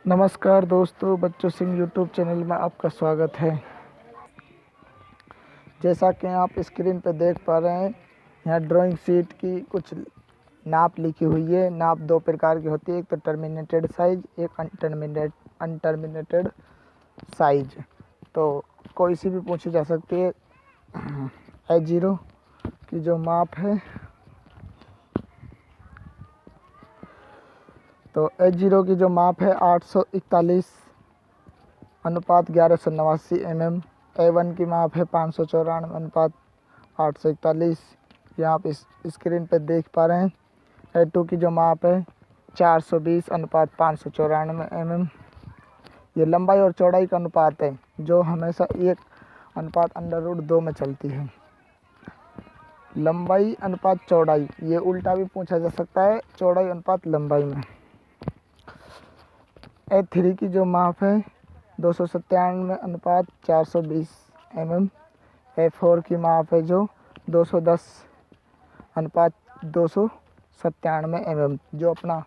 नमस्कार दोस्तों, बच्चों सिंह यूट्यूब चैनल में आपका स्वागत है। जैसा कि आप स्क्रीन पर देख पा रहे हैं, यहाँ ड्राइंग शीट की कुछ नाप लिखी हुई है। नाप दो प्रकार की होती है, एक तो टर्मिनेटेड साइज, एक अनटर्मिनेटेड साइज। तो कोई सी भी पूछी जा सकती है। A0 की जो माप है, तो A0 की जो माप है 841 अनुपात 1189 mm। A1 की माप है 594 अनुपात 841। यहाँ आप इस स्क्रीन पर देख पा रहे हैं। A2 की जो माप है 420 अनुपात 594 mm। ये लंबाई और चौड़ाई का अनुपात है, जो हमेशा 1 अनुपात √2 में चलती है। लंबाई अनुपात चौड़ाई, ये उल्टा भी पूछा जा सकता है, चौड़ाई अनुपात लंबाई में। A3 की जो माप है 297 अनुपात 420 mm। A4 की माप है जो 210 अनुपात 297 mm। जो अपना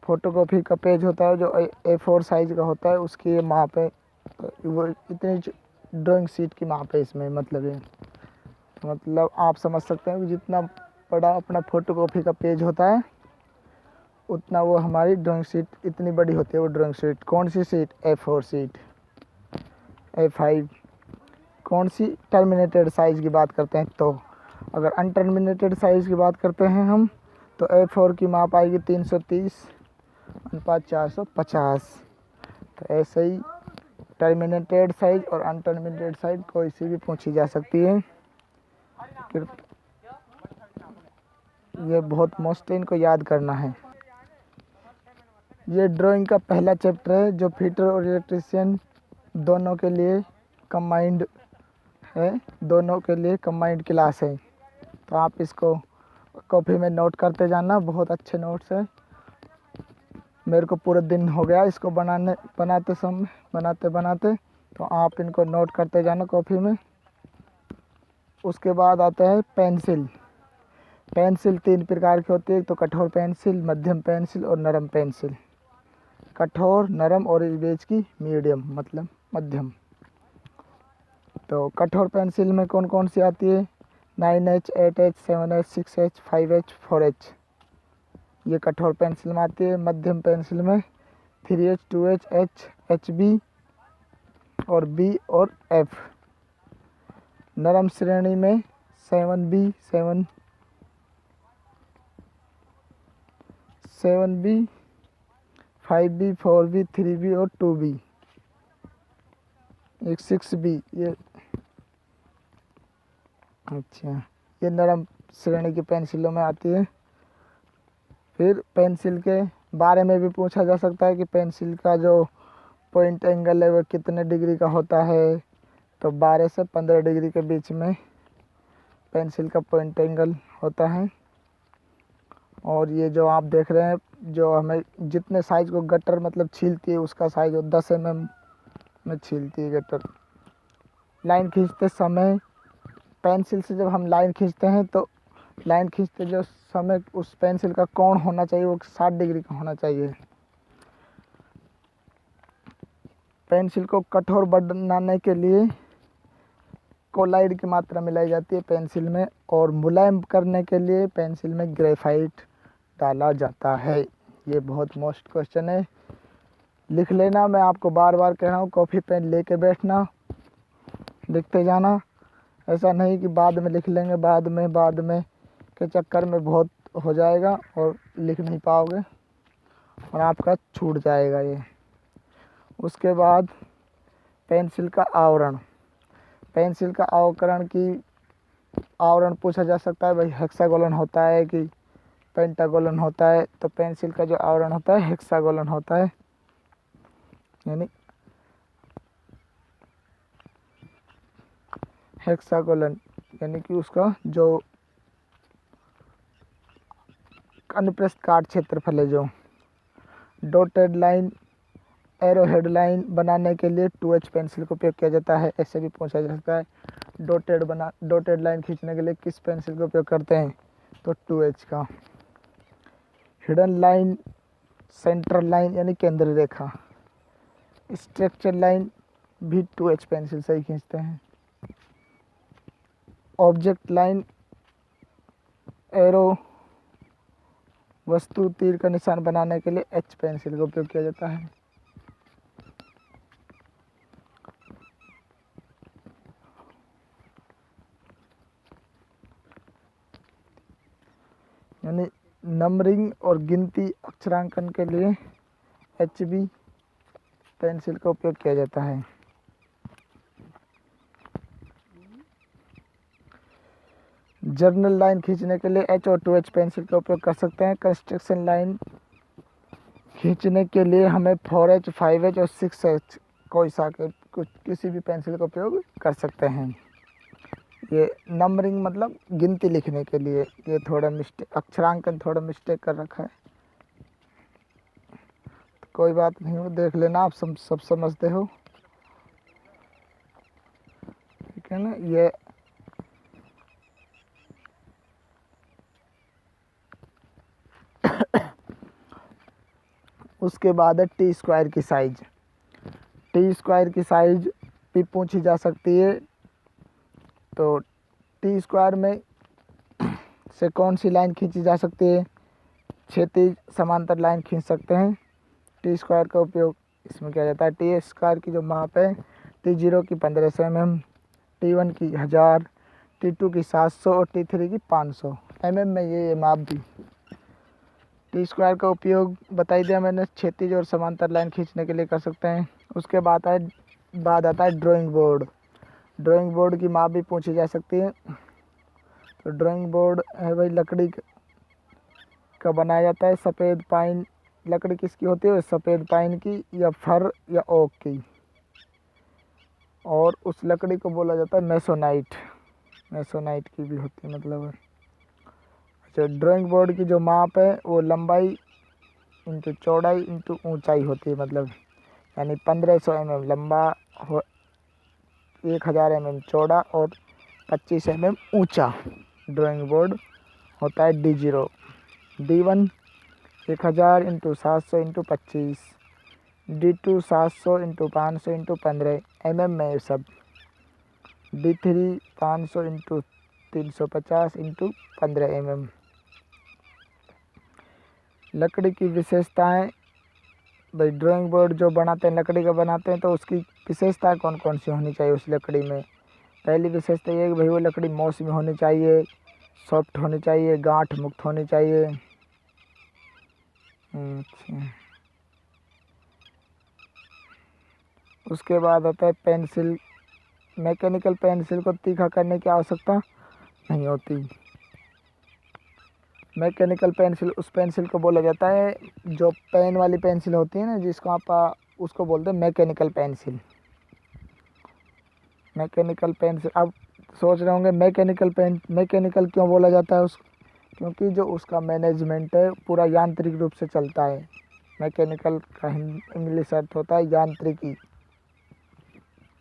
फ़ोटोकॉपी का पेज होता है, जो A4 साइज़ का होता है, उसकी ये माप है। तो वो इतनी ड्राइंग शीट की माप है इसमें, मतलब ये तो मतलब आप समझ सकते हैं कि जितना बड़ा अपना फ़ोटोकॉपी का पेज होता है, उतना वो हमारी ड्राइंग शीट इतनी बड़ी होती है। वो ड्राइंग शीट कौन सी शीट? A4 sheet. A5 कौन सी टर्मिनेटेड साइज़ की बात करते हैं? तो अगर अनटर्मिनेटेड साइज़ की बात करते हैं हम, तो A4 की माप आएगी 330 अनुपात 450। तो ऐसे ही टर्मिनेटेड साइज और अनटर्मिनेटेड साइज कोई सी भी पूछी जा सकती है। ये बहुत मस्त है, इनको याद करना है। ये ड्राइंग का पहला चैप्टर है, जो फिटर और इलेक्ट्रीशियन दोनों के लिए कंबाइंड है, दोनों के लिए कंबाइंड क्लास है। तो आप इसको कॉपी में नोट करते जाना, बहुत अच्छे नोट्स है। मेरे को पूरा दिन हो गया इसको बनाते, तो आप इनको नोट करते जाना कॉपी में। उसके बाद आता है पेंसिल। पेंसिल 3 प्रकार की होती है, तो कठोर पेंसिल, मध्यम पेंसिल और नरम पेंसिल। कठोर, नरम और इस बीच की मीडियम, मतलब मध्यम। तो कठोर पेंसिल में कौन कौन सी आती है? 9H, 8H, 7H, 6H, 5H, 4H। ये कठोर पेंसिल में आती है। मध्यम पेंसिल में 3H, 2H, H, HB और B और F। नरम श्रेणी में 7B, 5B, 4B, 3B और 2B, एक 6B। ये अच्छा, ये नरम श्रेणी की पेंसिलों में आती है। फिर पेंसिल के बारे में भी पूछा जा सकता है कि पेंसिल का जो पॉइंट एंगल है वो कितने डिग्री का होता है। तो 12 से 15 डिग्री के बीच में पेंसिल का पॉइंट एंगल होता है। और ये जो आप देख रहे हैं, जो हमें जितने साइज़ को गटर मतलब छीलती है, उसका साइज़ 10 mm में छीलती है गटर। लाइन खींचते समय पेंसिल से जब हम लाइन खींचते हैं, तो लाइन खींचते जो समय उस पेंसिल का कोण होना चाहिए वो 60 डिग्री का होना चाहिए। पेंसिल को कठोर बनाने के लिए कोलाइड की मात्रा मिलाई जाती है पेंसिल में, और मुलायम करने के लिए पेंसिल में ग्रेफाइट डाला जाता है। ये बहुत मोस्ट क्वेश्चन है, लिख लेना। मैं आपको बार बार कह रहा हूँ, कॉपी पेन लेके बैठना, लिखते जाना। ऐसा नहीं कि बाद में लिख लेंगे, बाद में के चक्कर में बहुत हो जाएगा और लिख नहीं पाओगे और आपका छूट जाएगा ये। उसके बाद पेंसिल का आवरण। पेंसिल का आवरण पूछा जा सकता है, भाई हेक्सागोनल होता है कि पेंटागोनल होता है। तो पेंसिल का जो आवरण होता है हेक्सागोनल होता है, यानी हेक्सागोनल, यानी कि उसका जो अनुप्रस्थ काट क्षेत्रफल है, जो डॉटेड लाइन, एरोहेड लाइन बनाने के लिए 2H पेंसिल का उपयोग किया जाता है। ऐसे भी पूछा जा सकता है, डॉटेड लाइन खींचने के लिए किस पेंसिल का उपयोग करते हैं? तो 2H का। हिडन लाइन, सेंट्रल लाइन यानी केंद्र रेखा, स्ट्रक्चर लाइन भी 2H पेंसिल से ही खींचते हैं। ऑब्जेक्ट लाइन एरो वस्तु तीर का निशान बनाने के लिए H पेंसिल का उपयोग किया जाता है। यानी नंबरिंग और गिनती अक्षरांकन के लिए HB पेंसिल का उपयोग किया जाता है। जर्नल लाइन खींचने के लिए H और 2H पेंसिल का उपयोग कर सकते हैं। कंस्ट्रक्शन लाइन खींचने के लिए हमें 4H, 5H और 6H कोई सा के कुछ किसी भी पेंसिल का उपयोग कर सकते हैं। ये नंबरिंग मतलब गिनती लिखने के लिए, ये थोड़ा मिस्टेक, अक्षरांकन थोड़ा मिस्टेक कर रखा है, तो कोई बात नहीं, वो देख लेना, आप सब समझते हो, ठीक है ना। ये उसके बाद है टी स्क्वायर की साइज। टी स्क्वायर की साइज भी पूछी जा सकती है। तो टी स्क्वायर में से कौन सी लाइन खींची जा सकती है? क्षैतिज समांतर लाइन खींच सकते हैं। टी स्क्वायर का उपयोग इसमें किया जाता है। टी स्क्वायर की जो माप है, T0 की 1500 mm, T1 की 1000, T2 की 700 और T3 की 500 mm में ये माप दी। टी स्क्वायर का उपयोग बताई दिया मैंने, क्षैतिज और समांतर लाइन खींचने के लिए कर सकते हैं। उसके बाद आता है ड्राइंग बोर्ड। ड्राइंग बोर्ड की माप भी पूछी जा सकती है। तो ड्राइंग बोर्ड है भाई, लकड़ी का बनाया जाता है। सफ़ेद पाइन लकड़ी किसकी होती है? सफ़ेद पाइन की या फर या ओक की, और उस लकड़ी को बोला जाता है मेसोनाइट। मेसोनाइट की भी होती है मतलब। अच्छा, ड्राइंग बोर्ड की जो माप है वो लंबाई इंटू चौड़ाई इंटू ऊंचाई होती है, मतलब यानी 1500 mm लंबा हो, 1000 mm चौड़ा और 25 mm ऊंचा ड्राइंग बोर्ड होता है। D0। D1 1000 into 700 into 25, D2 700 into 500 into 15 mm में ये सब, D3 500 इंटू 350 इंटू 15 mm। लकड़ी की विशेषताएं भाई, ड्राइंग बोर्ड जो बनाते हैं लकड़ी का बनाते हैं, तो उसकी विशेषताएं कौन कौन सी होनी चाहिए उस लकड़ी में? पहली विशेषता ये है कि भाई वो लकड़ी मौसमी होनी चाहिए, सॉफ्ट होनी चाहिए, गांठ मुक्त होनी चाहिए। अच्छा, उसके बाद आता है पेंसिल। मैकेनिकल पेंसिल को तीखा करने की आवश्यकता नहीं होती। मैकेनिकल पेंसिल उस पेंसिल को बोला जाता है जो पेन वाली पेंसिल होती है ना, जिसको आप उसको बोलते हैं मैकेनिकल पेंसिल। मैकेनिकल पेंसिल, अब सोच रहे होंगे मैकेनिकल क्यों बोला जाता है उसको? क्योंकि जो उसका मैनेजमेंट है पूरा यांत्रिक रूप से चलता है। मैकेनिकल का इंग्लिश अर्थ होता है यांत्रिकी,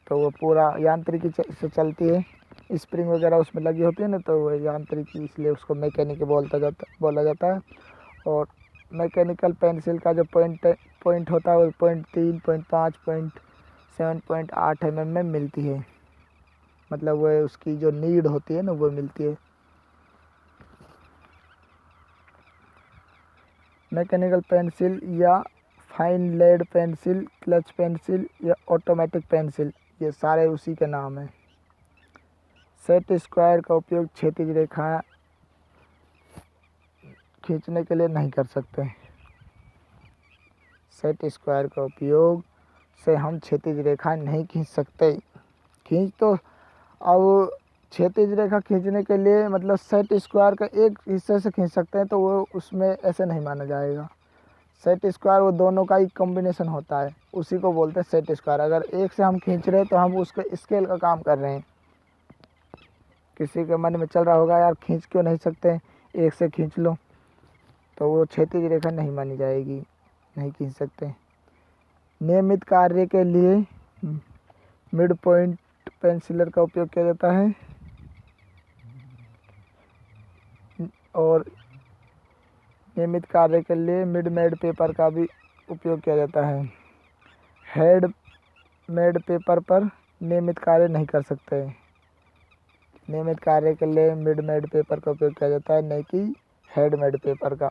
तो वो पूरा यांत्रिकी से चलती है। स्प्रिंग वगैरह उसमें लगी होती है ना, तो वो यांत्रिकी, इसलिए उसको मैकेनिकल बोला जाता है। और मैकेनिकल पेंसिल का जो पॉइंट होता है वो 0.3, 0.5, 0.7, 0.8 mm में मिलती है, मतलब वो उसकी जो नीड होती है ना वो मिलती है। मैकेनिकल पेंसिल या fine lead pencil, clutch pencil या ऑटोमेटिक पेंसिल, ये सारे उसी के नाम हैं। सेट स्क्वायर का उपयोग क्षैतिज रेखा खींचने के लिए नहीं कर सकते। सेट स्क्वायर का उपयोग से हम क्षैतिज रेखा नहीं खींच सकते। तो अब क्षैतिज रेखा खींचने के लिए मतलब सेट स्क्वायर का एक हिस्से से खींच सकते हैं, तो वो उसमें ऐसे नहीं माना जाएगा। सेट स्क्वायर वो दोनों का ही कॉम्बिनेशन होता है, उसी को बोलते हैं सेट स्क्वायर। अगर एक से हम खींच रहे हैं तो हम उसके स्केल का काम कर रहे हैं। किसी के मन में चल रहा होगा यार खींच क्यों नहीं सकते, एक से खींच लो, तो वो क्षैतिज रेखा नहीं मानी जाएगी, नहीं खींच सकते। नियमित कार्य के लिए मिड पॉइंट पेंसिलर का उपयोग किया जाता है, और नियमित कार्य के लिए मिड मेड पेपर का भी उपयोग किया जाता है। हेड मेड पेपर पर नियमित कार्य नहीं कर सकते। नियमित कार्य के लिए मिड मेड पेपर का उपयोग किया जाता है, नहीं कि हेड मेड पेपर का।